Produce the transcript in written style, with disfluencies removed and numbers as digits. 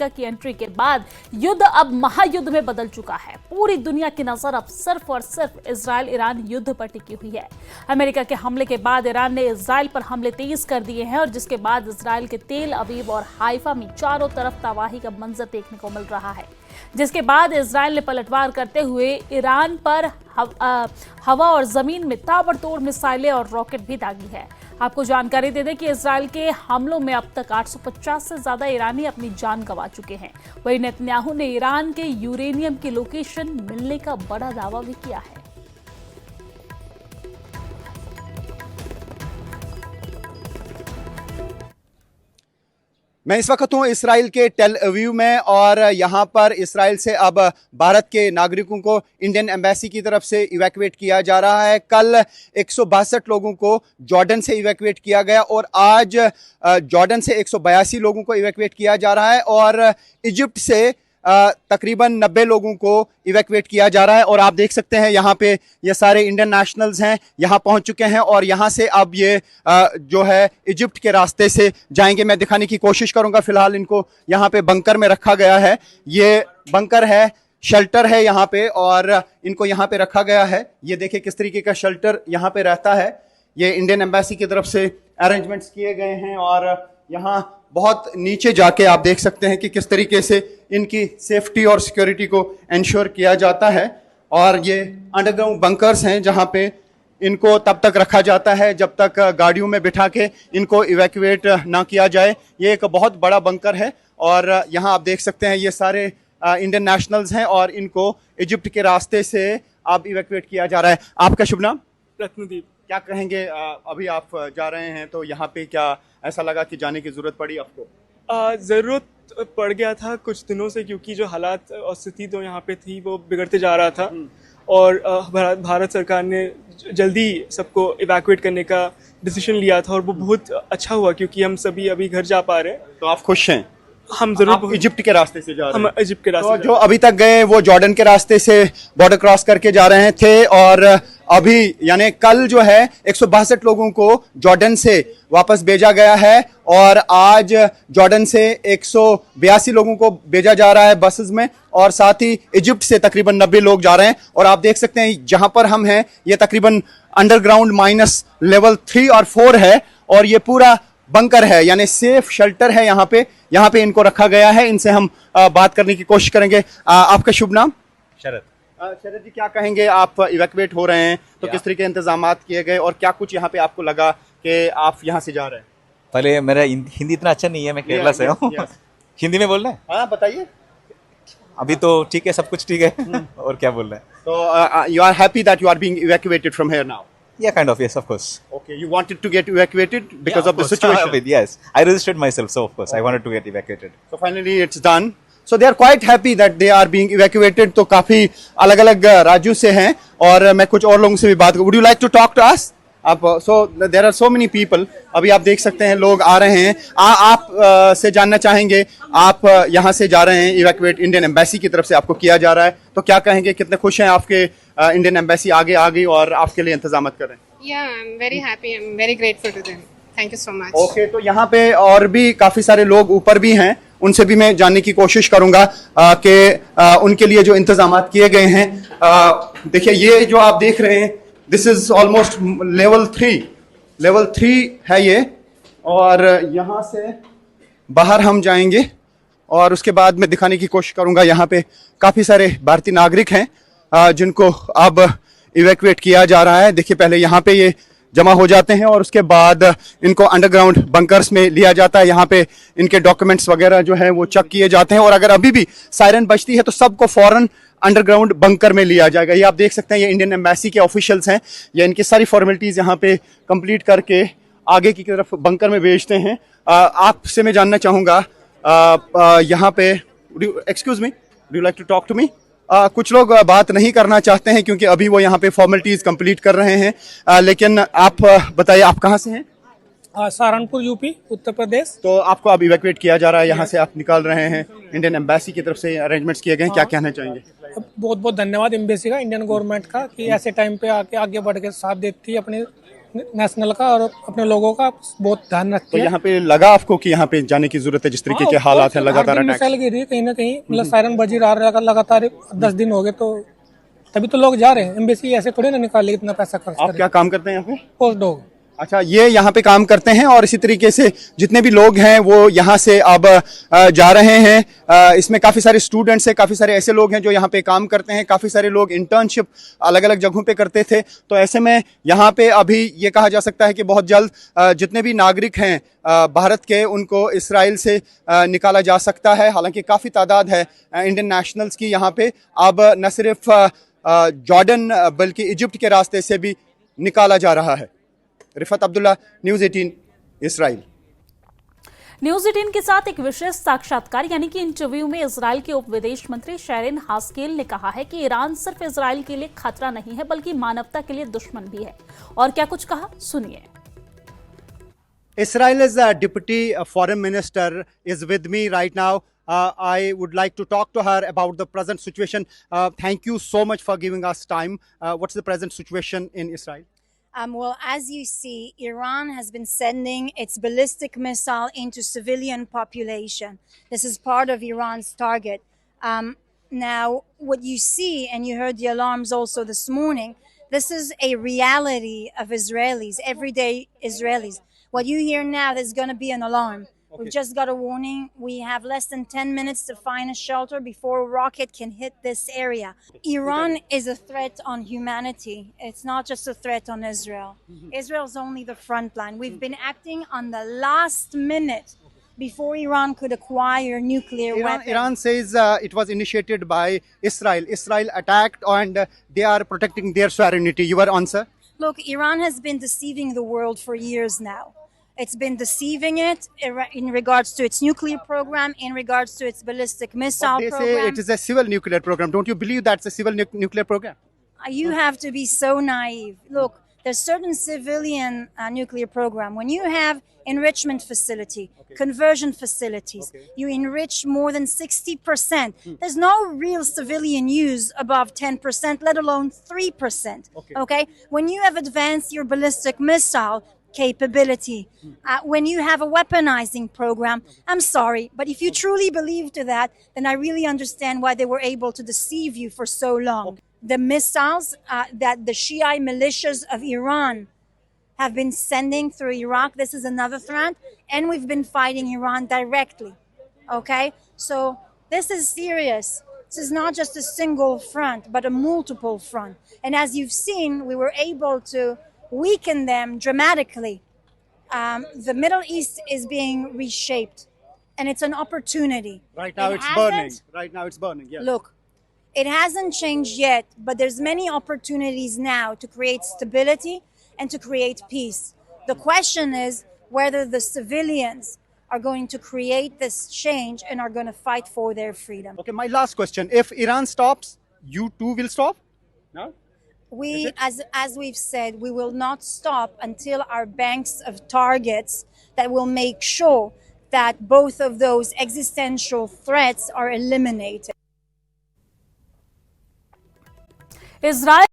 की एंट्री के बाद युद्ध अब महायुद्ध में बदल चुका है। पूरी दुनिया की नजर अब सिर्फ और सिर्फ इजराइल ईरान युद्ध पर टिकी हुई है। अमेरिका के हमले के बाद ईरान ने इजराइल पर हमले तेज कर दिए हैं और जिसके बाद इजराइल के तेल अवीव और हाइफा में चारों तरफ तबाही का मंजर देखने को मिल रहा है, जिसके बाद इजराइल ने पलटवार करते हुए ईरान पर हवा और जमीन में ताबड़तोड़ मिसाइलें और रॉकेट भी दागी है। आपको जानकारी दे दें कि इजराइल के हमलों में अब तक 850 से ज्यादा ईरानी अपनी जान गंवा चुके हैं। वहीं नेतन्याहू ने ईरान के यूरेनियम की लोकेशन मिलने का बड़ा दावा भी किया है। मैं इस वक्त हूँ इसराइल के टेल अवीव में और यहाँ पर इसराइल से अब भारत के नागरिकों को इंडियन एम्बेसी की तरफ से इवैक्यूएट किया जा रहा है। कल 162 लोगों को जॉर्डन से इवैक्यूएट किया गया और आज जॉर्डन से 182 लोगों को इवैक्यूएट किया जा रहा है और इजिप्ट से तकरीबन 90 लोगों को इवैक्यूएट किया जा रहा है। और आप देख सकते हैं यहाँ पे ये सारे इंडियन नेशनल्स हैं, यहाँ पहुँच चुके हैं और यहाँ से अब ये जो है इजिप्ट के रास्ते से जाएंगे। मैं दिखाने की कोशिश करूँगा। फिलहाल इनको यहाँ पे बंकर में रखा गया है। ये बंकर है, शेल्टर है यहाँ पे और इनको यहाँ पे रखा गया है। ये देखिए किस तरीके का शेल्टर यहाँ पे रहता है। ये इंडियन एम्बेसी की तरफ से अरेंजमेंट्स किए गए हैं और यहाँ बहुत नीचे जाके आप देख सकते हैं कि किस तरीके से इनकी सेफ्टी और सिक्योरिटी को इंश्योर किया जाता है। और ये अंडरग्राउंड बंकर्स हैं जहां पे इनको तब तक रखा जाता है जब तक गाड़ियों में बिठा के इनको इवैक्यूएट ना किया जाए। ये एक बहुत बड़ा बंकर है और यहाँ आप देख सकते हैं ये सारे इंडियन नेशनल्स हैं और इनको इजिप्ट के रास्ते से अब इवैक्यूएट किया जा रहा है। आपका शुभ नाम? रत्नदीप। क्या कहेंगे, अभी आप जा रहे हैं तो यहाँ पे क्या ऐसा लगा कि जाने की जरूरत पड़ी आपको? ज़रूरत पड़ गया था कुछ दिनों से, क्योंकि जो हालात और स्थिति तो यहाँ पे थी वो बिगड़ते जा रहा था और भारत सरकार ने जल्दी सबको इवैक्यूएट करने का डिसीजन लिया था और वो बहुत अच्छा हुआ क्योंकि हम सभी अभी घर जा पा रहे हैं। तो आप खुश हैं? हम जरूर इजिप्ट के रास्ते से जा रहे हैं? हम इजिप्ट के रास्ते तो जो अभी तक गए वो जॉर्डन के रास्ते से बॉर्डर क्रॉस करके जा रहे थे और अभी यानी कल जो है 162 लोगों को जॉर्डन से वापस भेजा गया है और आज जॉर्डन से 182 लोगों को भेजा जा रहा है बसेस में और साथ ही इजिप्ट से तकरीबन 90 लोग जा रहे हैं। और आप देख सकते हैं जहां पर हम हैं ये तकरीबन अंडरग्राउंड माइनस लेवल 3 और 4 है और ये पूरा बंकर है यानी सेफ शेल्टर है। यहाँ पे इनको रखा गया है। इनसे हम बात करने की कोशिश करेंगे। आपका शुभ नाम? शरद। शरद जी, क्या कहेंगे, आप इवैक्यूएट हो रहे हैं तो किस तरह के इंतजामात किए गए और क्या कुछ यहाँ पे आपको लगा कि आप यहाँ से जा रहे हैं? पहले मेरा हिंदी इतना अच्छा नहीं है, मैं केरला से हूँ। हिंदी में बोलना है? हाँ बताइए। अभी तो ठीक है, सब कुछ ठीक है। और क्या बोल रहे हैं? तो you are happy that you are being evacuated from here now? Yeah, kind of, yes, of course. Okay, you wanted to get evacuated because of the situation? Yes, I registered myself, so of course I wanted to get evacuated. So finally it's done. So they are quite happy that they are being evacuated. तो काफी अलग-अलग राज्यों से हैं और मैं कुछ और लोगों से भी बात करूँ। Would you like to talk to us? आप so there are so many people. अभी आप देख सकते हैं लोग आ रहे हैं। आप से जानना चाहेंगे, आप यहाँ से जा रहे हैं इवैक्यूएट इंडियन एम्बेसी की तरफ से आपको किया जा रहा है, तो क्या कहेंगे, कितने खुश हैं आपके इंडियन एम्बेसी आगे आ गई और आपके लिए इंतजाम कर रहे हैं? Yeah, I'm very happy. I'm very grateful to them. Thank you so much. Okay, तो यहाँ पे और भी काफी सारे लोग ऊपर भी हैं, उनसे भी मैं जानने की कोशिश करूंगा कि उनके लिए जो इंतजाम किए गए हैं। देखिए ये जो आप देख रहे हैं दिस इज ऑलमोस्ट लेवल 3 है ये और यहाँ से बाहर हम जाएंगे और उसके बाद मैं दिखाने की कोशिश करूंगा। यहाँ पे काफी सारे भारतीय नागरिक हैं जिनको अब इवैक्यूएट किया जा रहा है। देखिए पहले यहाँ पे ये जमा हो जाते हैं और उसके बाद इनको अंडरग्राउंड बंकर्स में लिया जाता है। यहाँ पे इनके डॉक्यूमेंट्स वगैरह जो है वो चेक किए जाते हैं और अगर अभी भी सायरन बजती है तो सबको फौरन अंडरग्राउंड बंकर में लिया जाएगा। ये आप देख सकते हैं ये इंडियन एम्बेसी के ऑफिशियल्स हैं, ये इनकी सारी फॉर्मेलिटीज यहाँ पे कंप्लीट करके आगे की तरफ बंकर में भेजते हैं। आपसे मैं जानना चाहूँगा यहाँ पे, excuse me, do you like to talk to me? कुछ लोग बात नहीं करना चाहते हैं क्योंकि अभी वो यहाँ पे फॉर्मेलिटीज कंप्लीट कर रहे हैं। लेकिन आप बताइए, आप कहाँ से हैं? सहारनपुर, यूपी, उत्तर प्रदेश। तो आपको अब इवैक्यूएट किया जा रहा है, यहाँ से आप निकाल रहे हैं, इंडियन एम्बेसी की तरफ से अरेंजमेंट्स किए गए हैं, क्या कहना चाहेंगे? बहुत बहुत धन्यवाद एम्बेसी का, इंडियन गवर्नमेंट का कि ऐसे टाइम पे आके आगे बढ़ के साथ देती है अपने नेशनल का और अपने लोगों का बहुत ध्यान रखती तो है। यहाँ पे लगा आपको कि यहाँ पे जाने की जरूरत है, जिस तरीके के हालात हैं, लगातार अटैक्स? मिसाइल गिरी है कहीं ना कहीं, मतलब सायरन बजी रहा है लगातार 10 दिन हो गए, तो तभी तो लोग जा रहे हैं। एम्बेसी ऐसे थोड़ी ना निकाल इतना पैसा खर्च आप करे। क्या काम करते हैं यहाँ पे? Post dog. अच्छा, ये यहाँ पे काम करते हैं और इसी तरीके से जितने भी लोग हैं वो यहाँ से अब जा रहे हैं। इसमें काफ़ी सारे स्टूडेंट्स हैं, काफ़ी सारे ऐसे लोग हैं जो यहाँ पे काम करते हैं, काफ़ी सारे लोग इंटर्नशिप अलग अलग जगहों पे करते थे। तो ऐसे में यहाँ पे अभी ये कहा जा सकता है कि बहुत जल्द जितने भी नागरिक हैं भारत के, उनको इसराइल से निकाला जा सकता है। हालांकि काफ़ी तादाद है इंडियन नेशनल्स की यहाँ पे। अब न सिर्फ जॉर्डन बल्कि इजिप्ट के रास्ते से भी निकाला जा रहा है। Rifat Abdullah, news 18, Israel. News 18 के साथ एक विशेष साक्षात्कार यानी कि इंटरव्यू में इजराइल के उप विदेश मंत्री शेरिन हास्केल ने कहा है कि ईरान सिर्फ इजराइल के लिए खतरा नहीं है बल्कि मानवता के लिए दुश्मन भी है। और क्या कुछ कहा, सुनिए। Israel's deputy foreign minister is with me right now. I would like to talk to her about the present situation. Thank you so much for giving us time. What's the present situation in Israel? Well, as you see, Iran has been sending its ballistic missile into civilian population. This is part of Iran's target. Now, what you see, and you heard the alarms also this morning, this is a reality of Israelis, everyday Israelis. What you hear now, there's going to be an alarm. We've just got a warning. We have less than 10 minutes to find a shelter before a rocket can hit this area. Iran is a threat on humanity. It's not just a threat on Israel. Israel's only the front line. We've been acting on the last minute before Iran could acquire nuclear weapons. Iran says it was initiated by Israel. Israel attacked and they are protecting their sovereignty. Your answer? Look, Iran has been deceiving the world for years now. It's been deceiving it in regards to its nuclear program, in regards to its ballistic missile But they program. say it is a civil nuclear program. Don't you believe that's a civil nuclear program? You have to be so naive. Look, there's certain civilian nuclear program. When you have enrichment facility, conversion facilities, you enrich more than 60%. There's no real civilian use above 10%, let alone 3%. Okay? When you have advanced your ballistic missile capability, when you have a weaponizing program, I'm sorry, but if you truly believe to that, then I really understand why they were able to deceive you for so long. The missiles that the Shiite militias of Iran have been sending through Iraq, this is another threat, and we've been fighting Iran directly. Okay? So this is serious. This is not just a single front, but a multiple front. And as you've seen, we were able to weaken them dramatically. The Middle East is being reshaped, and it's an opportunity. Right now it's burning. Right now it's burning, yes. Look, it hasn't changed yet, but there's many opportunities now to create stability and to create peace. The question is whether the civilians are going to create this change and are going to fight for their freedom. Okay, my last question. If Iran stops, you too will stop? No? We, as we've said, we will not stop until our banks of targets that will make sure that both of those existential threats are eliminated. Israel